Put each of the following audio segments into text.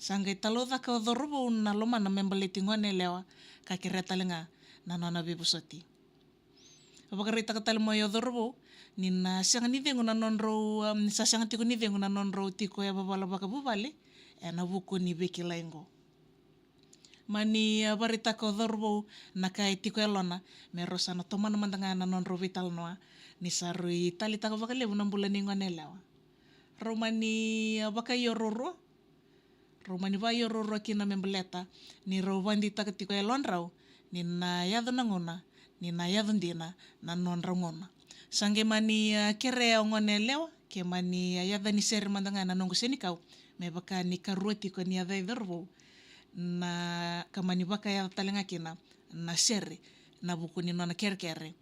Sangay talo ka odorobo na loma na membeliti ngone lewa ka kireta lenga na nona bibusoti. Abakarita ka talmo odorobo ni na siang ni vengo na nonro sa siang tiko ni vengo na nonro tiko ya babala baka bubale na buku ni beki lengo. Mani barita ka odorobo na kai tiko elona merosa na tomana mandanga na nonro vital noa ni sarui talita ka baka levu na bulani ngone lewa. Romani baka yororo Romani ba yororo kina membeleta ni rovandi takatiko elon rau ni na yado nangona ni na yado ndina na non rangona. Sange mani kere ngone lewa ke mani yada ni ser mandanga na nongo seni kau me baka ni karuati ko ni yada idorbo na kamani baka yada talenga kina na ser na buku ni nona kerkere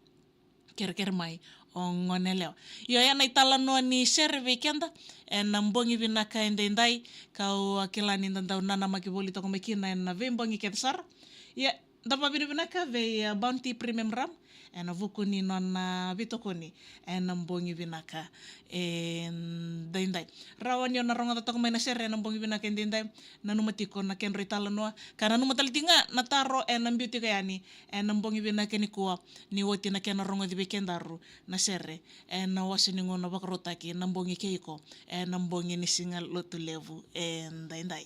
mai o ngone leo. Yo ya na itala no ni serve kenda na mbongi vina ka endendai kau akilani ndandau nana makiboli toko makina na ve mbongi ketsar. Ya dapa vina ka ve bounty premium ram na vuku ni nona vitokoni na mbongi vina ka endendai. Rawan yo na ronga toko mai na ser na mbongi vina ka endendai na numatiko na kenro itala no kana numatalitinga na taro na beauty kayani na mbongi vina ka ni kuwa ni woti na kena ronga di kendaru na serre na wasini ngona bakrotaki na mbongi keiko na mbongi ni singal lotu levu ndai.